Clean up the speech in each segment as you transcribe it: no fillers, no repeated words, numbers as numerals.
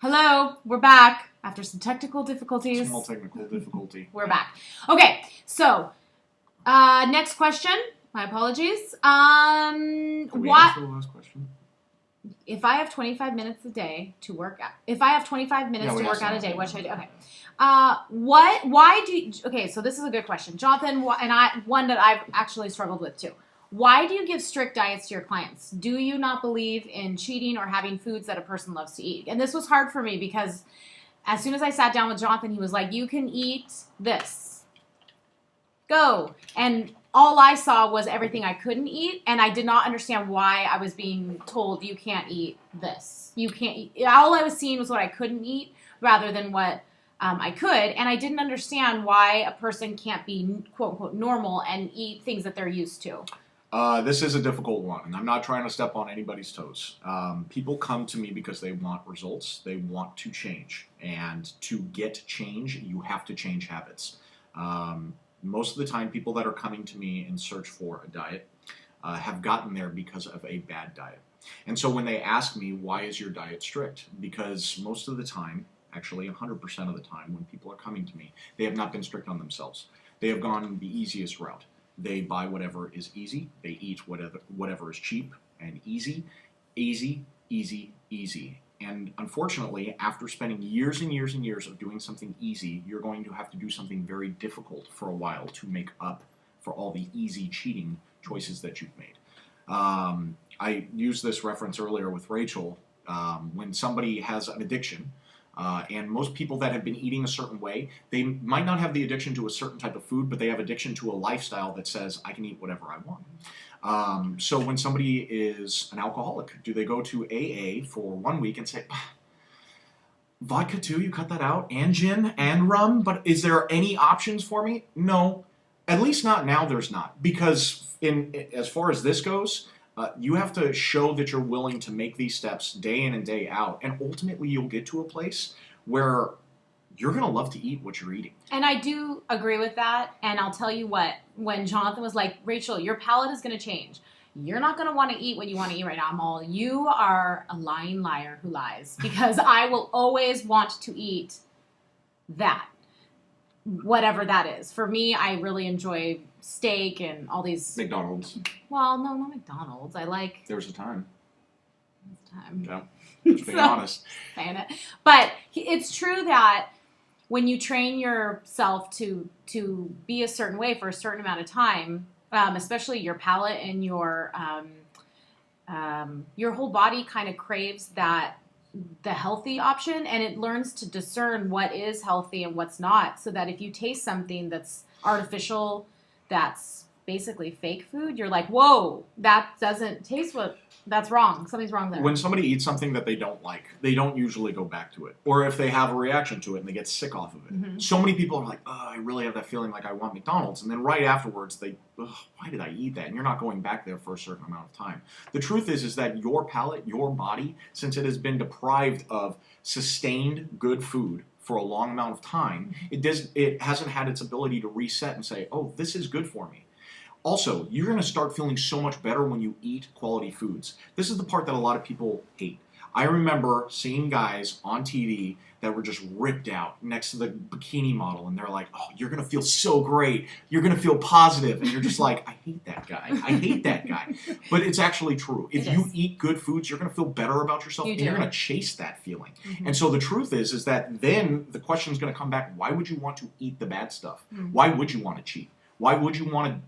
Hello, we're back after some technical difficulties. Small technical difficulty. We're back. Okay, so next question. My apologies. Did we answer the last question? If I have 25 minutes a day to work out, if I have 25 minutes to work out a day, what should I do? Okay. Why do you, okay, so this is a good question. Jonathan, one that I've actually struggled with too. Why do you give strict diets to your clients? Do you not believe in cheating or having foods that a person loves to eat? And this was hard for me because as soon as I sat down with Jonathan, he was like, you can eat this. Go. And all I saw was everything I couldn't eat, and I did not understand why I was being told you can't eat this. You can't eat. All I was seeing was what I couldn't eat rather than what I could, and I didn't understand why a person can't be quote-unquote normal and eat things that they're used to. This is a difficult one, and I'm not trying to step on anybody's toes. People come to me because they want results. They want to change, and to get change, you have to change habits. Most of the time, people that are coming to me in search for a diet have gotten there because of a bad diet. And so when they ask me, why is your diet strict? Because most of the time, actually 100% of the time, when people are coming to me, they have not been strict on themselves. They have gone the easiest route. They buy whatever is easy. They eat whatever is cheap and easy. Easy, easy, easy. And unfortunately, after spending years and years and years of doing something easy, you're going to have to do something very difficult for a while to make up for all the easy cheating choices that you've made. I used this reference earlier with Rachel. When somebody has an addiction, and most people that have been eating a certain way, they might not have the addiction to a certain type of food, but they have addiction to a lifestyle that says, I can eat whatever I want. So when somebody is an alcoholic, do they go to AA for 1 week and say, vodka too, you cut that out, and gin, and rum, but is there any options for me? No. At least not now, there's not. Because as far as this goes, you have to show that you're willing to make these steps day in and day out, and ultimately you'll get to a place where you're going to love to eat what you're eating. And I do agree with that, and I'll tell you what, when Jonathan was like, Rachel, your palate is going to change. You're not going to want to eat what you want to eat right now. I'm all, you are a lying liar who lies, because I will always want to eat that, whatever that is. For me, I really enjoy steak and all these... McDonald's. Well, no, not McDonald's. I like... There was a time. Yeah, just being honest. Saying it. But it's true that when you train yourself to be a certain way for a certain amount of time, especially your palate and your whole body kind of craves the healthy option, and it learns to discern what is healthy and what's not, so that if you taste something that's artificial, that's basically fake food, you're like, whoa, that doesn't taste that's wrong. Something's wrong there. When somebody eats something that they don't like, they don't usually go back to it. Or if they have a reaction to it and they get sick off of it. Mm-hmm. So many people are like, oh, I really have that feeling like I want McDonald's. And then right afterwards, why did I eat that? And you're not going back there for a certain amount of time. The truth is that your palate, your body, since it has been deprived of sustained good food for a long amount of time, it hasn't had its ability to reset and say, oh, this is good for me. Also, you're going to start feeling so much better when you eat quality foods. This is the part that a lot of people hate. I remember seeing guys on TV that were just ripped out next to the bikini model, and they're like, oh, you're going to feel so great. You're going to feel positive. And you're just like, I hate that guy. I hate that guy. But it's actually true. If you eat good foods, you're going to feel better about yourself, and you're going to chase that feeling. Mm-hmm. And so the truth is that then the question is going to come back, why would you want to eat the bad stuff? Mm-hmm. Why would you want to cheat? Why would you want to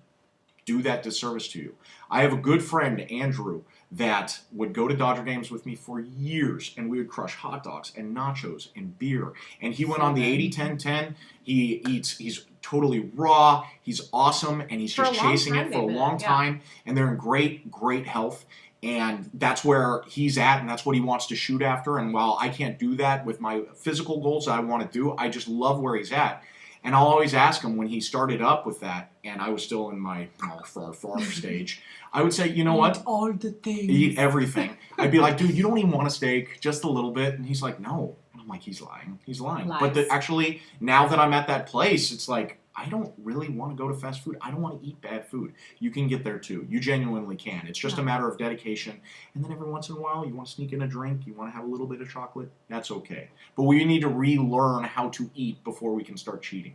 do that disservice to you? I have a good friend, Andrew, that would go to Dodger games with me for years, and we would crush hot dogs and nachos and beer. And he went on the 80-10-10. He's totally raw. He's awesome, and he's just chasing it for a long time. And they're in great, great health. And that's where he's at, and that's what he wants to shoot after. And while I can't do that with my physical goals that I want to do, I just love where he's at. And I'll always ask him when he started up with that, and I was still in my far stage, I would say, you know what? Eat all the things. Eat everything. I'd be like, dude, you don't even want a steak, just a little bit. And he's like, no. And I'm like, he's lying. He's lying. Lies. But actually, now that I'm at that place, it's like, I don't really want to go to fast food. I don't want to eat bad food. You can get there too. You genuinely can. It's just a matter of dedication. And then every once in a while, you want to sneak in a drink, you want to have a little bit of chocolate, that's okay. But we need to relearn how to eat before we can start cheating.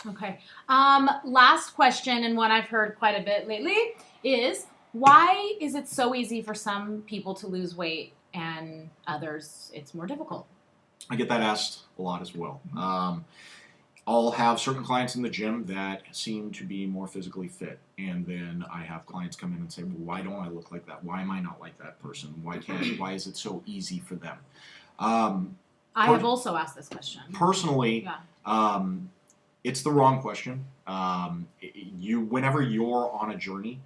Okay. Last question, and one I've heard quite a bit lately, is why is it so easy for some people to lose weight and others it's more difficult? I get that asked a lot as well. I'll have certain clients in the gym that seem to be more physically fit, and then I have clients come in and say, well, why don't I look like that? Why am I not like that person? Why is it so easy for them? I have also asked this question. Personally, it's the wrong question. Whenever you're on a journey,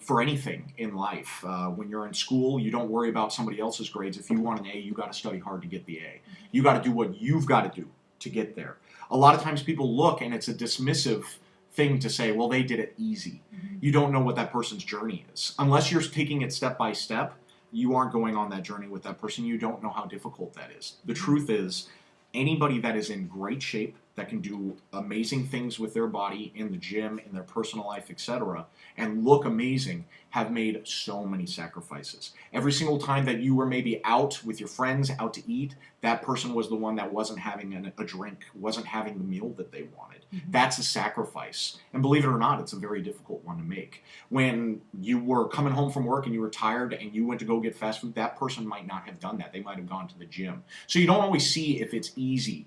for anything in life, when you're in school, you don't worry about somebody else's grades. If you want an A, you got to study hard to get the A. You got to do what you've got to do to get there. A lot of times people look and it's a dismissive thing to say, well, they did it easy. You don't know what that person's journey is. Unless you're taking it step by step, you aren't going on that journey with that person. You don't know how difficult that is. The truth is, anybody that is in great shape, that can do amazing things with their body in the gym, in their personal life, etc., and look amazing, have made so many sacrifices. Every single time that you were maybe out with your friends, out to eat, that person was the one that wasn't having a drink, wasn't having the meal that they wanted. That's a sacrifice. And believe it or not, it's a very difficult one to make. When you were coming home from work and you were tired and you went to go get fast food, that person might not have done that. They might have gone to the gym. So you don't always see if it's easy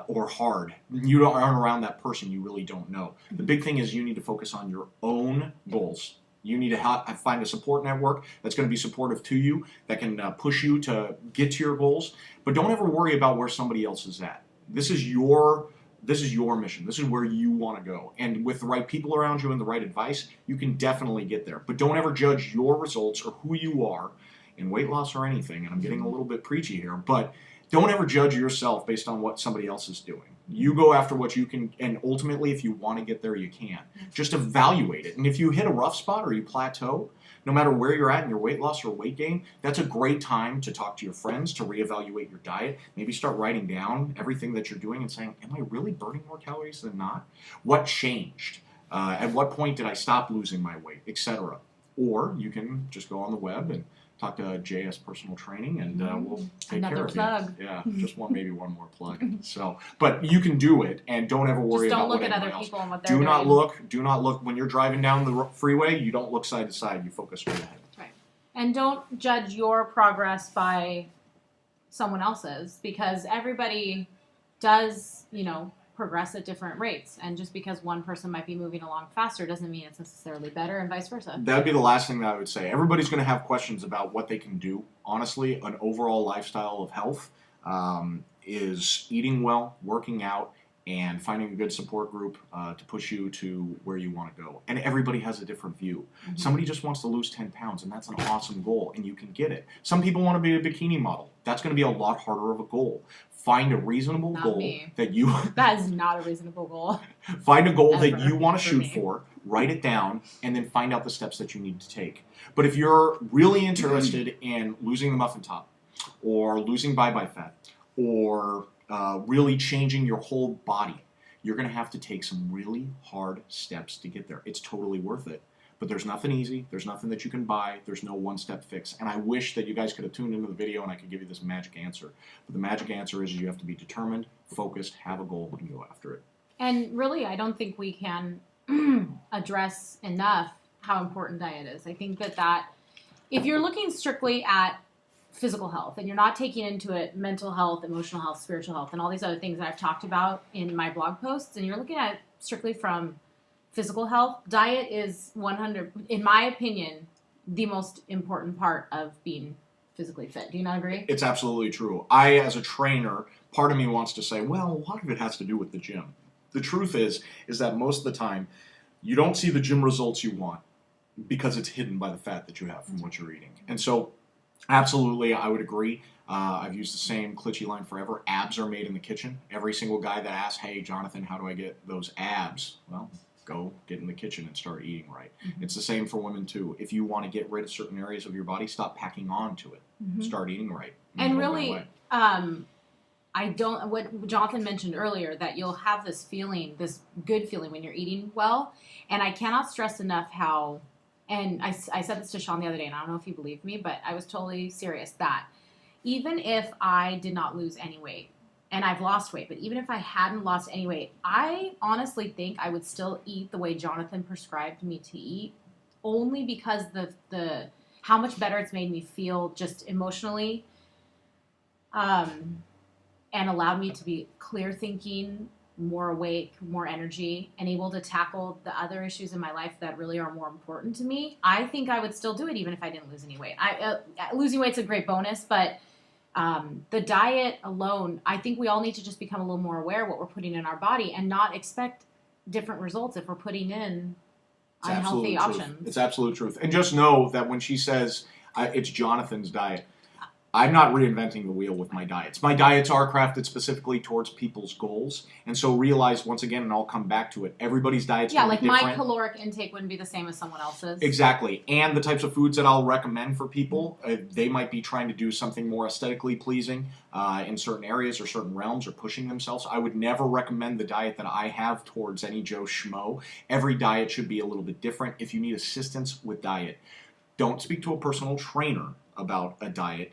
or hard. You aren't around that person, you really don't know. The big thing is you need to focus on your own goals. You need to find a support network that's going to be supportive to you, that can push you to get to your goals. But don't ever worry about where somebody else is at. This is your mission. This is where you want to go. And with the right people around you and the right advice, you can definitely get there. But don't ever judge your results or who you are in weight loss or anything. And I'm getting a little bit preachy here, but don't ever judge yourself based on what somebody else is doing. You go after what you can, and ultimately, if you want to get there, you can. Just evaluate it. And if you hit a rough spot or you plateau, no matter where you're at in your weight loss or weight gain, that's a great time to talk to your friends, to reevaluate your diet. Maybe start writing down everything that you're doing and saying, am I really burning more calories than not? What changed? At what point did I stop losing my weight, etc.? Or you can just go on the web and talk to JS Personal Training, and we'll take care of plug. you. Yeah, just maybe one more plug. So, but you can do it, and don't ever worry about what anyone else. Just don't look at other people and what they're doing. Do not look when you're driving down the freeway. You don't look side to side. You focus straight ahead. Right, and don't judge your progress by someone else's, because everybody does, progress at different rates, and just because one person might be moving along faster doesn't mean it's necessarily better, and vice versa. That would be the last thing that I would say. Everybody's going to have questions about what they can do. Honestly, an overall lifestyle of health is eating well, working out, and finding a good support group to push you to where you want to go. And everybody has a different view. Somebody just wants to lose 10 pounds, and that's an awesome goal, and you can get it. Some people want to be a bikini model. That's going to be a lot harder of a goal. Find a reasonable goal that you... That is not a reasonable goal. Find a goal that you want to shoot for, write it down, and then find out the steps that you need to take. But if you're really interested in losing the muffin top, or losing bye-bye fat, or really changing your whole body, you're going to have to take some really hard steps to get there. It's totally worth it. But there's nothing easy. There's nothing that you can buy. There's no one-step fix. And I wish that you guys could have tuned into the video and I could give you this magic answer. But the magic answer is you have to be determined, focused, have a goal, and go after it. And really, I don't think we can address enough how important diet is. I think that if you're looking strictly at physical health and you're not taking into it mental health, emotional health, spiritual health, and all these other things that I've talked about in my blog posts, and you're looking at it strictly from physical health, diet is 100, in my opinion, the most important part of being physically fit. Do you not agree? It's absolutely true. I, as a trainer, part of me wants to say, well, a lot of it has to do with the gym. The truth is that most of the time, you don't see the gym results you want because it's hidden by the fat that you have from what you're eating. And so, absolutely, I would agree. I've used the same Klitschy line forever. Abs are made in the kitchen. Every single guy that asks, hey, Jonathan, how do I get those abs? Well, go get in the kitchen and start eating right. It's the same for women too. If you want to get rid of certain areas of your body, stop packing on to it. Start eating right. And really, I don't, what Jonathan mentioned earlier, that you'll have this feeling, this good feeling when you're eating well. And I cannot stress enough how, and I said this to Sean the other day, and I don't know if he believed me, but I was totally serious that even if I did not lose any weight, and I've lost weight, but even if I hadn't lost any weight, I honestly think I would still eat the way Jonathan prescribed me to eat, only because the how much better it's made me feel just emotionally, and allowed me to be clear thinking, more awake, more energy, and able to tackle the other issues in my life that really are more important to me. I think I would still do it even if I didn't lose any weight. Losing weight's a great bonus, but the diet alone, I think we all need to just become a little more aware of what we're putting in our body and not expect different results if we're putting in unhealthy options. It's absolute truth. And just know that when she says it's Jonathan's diet, I'm not reinventing the wheel with my diets. My diets are crafted specifically towards people's goals. And so realize, once again, and I'll come back to it, everybody's diet's going to be different. My caloric intake wouldn't be the same as someone else's. Exactly. And the types of foods that I'll recommend for people, they might be trying to do something more aesthetically pleasing in certain areas or certain realms or pushing themselves. I would never recommend the diet that I have towards any Joe Schmo. Every diet should be a little bit different. If you need assistance with diet, don't speak to a personal trainer about a diet.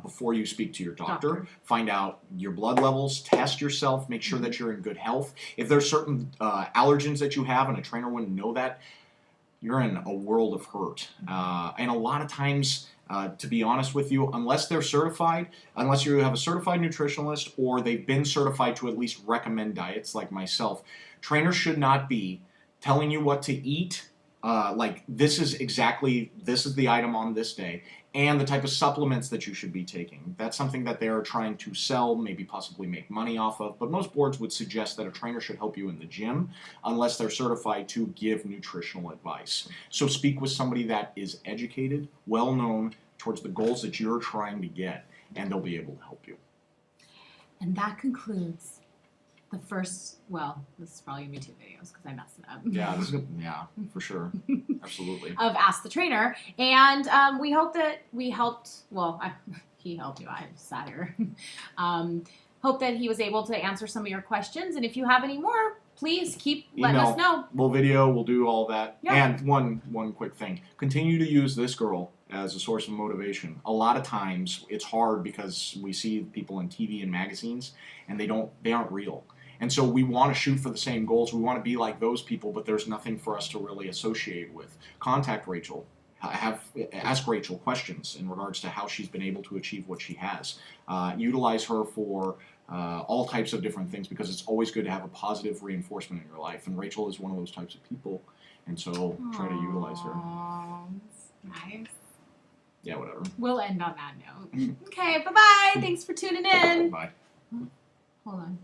Before you speak to your doctor, find out your blood levels, test yourself, make sure that you're in good health. If there's certain allergens that you have and a trainer wouldn't know that, you're in a world of hurt. And a lot of times, to be honest with you, unless they're certified, unless you have a certified nutritionalist or they've been certified to at least recommend diets like myself, trainers should not be telling you what to eat. Like this is the item on this day, and the type of supplements that you should be taking. That's something that they are trying to sell, maybe possibly make money off of, but most boards would suggest that a trainer should help you in the gym unless they're certified to give nutritional advice. So speak with somebody that is educated, well-known towards the goals that you're trying to get, and they'll be able to help you. And that concludes the first, well, this is probably going to be 2 videos because I messed it up. Yeah, for sure. Absolutely. Of Ask the Trainer. And we hope that we helped, he helped you. I sat here. Hope that he was able to answer some of your questions. And if you have any more, please keep letting us know. We'll video, we'll do all that. Yep. And one quick thing. Continue to use this girl as a source of motivation. A lot of times it's hard because we see people in TV and magazines and they aren't real. And so we want to shoot for the same goals. We want to be like those people, but there's nothing for us to really associate with. Contact Rachel. Ask Rachel questions in regards to how she's been able to achieve what she has. Utilize her for all types of different things because it's always good to have a positive reinforcement in your life. And Rachel is one of those types of people. And so try to utilize her. Nice. Yeah, whatever. We'll end on that note. Okay, bye-bye. Thanks for tuning in. Bye. Hold on.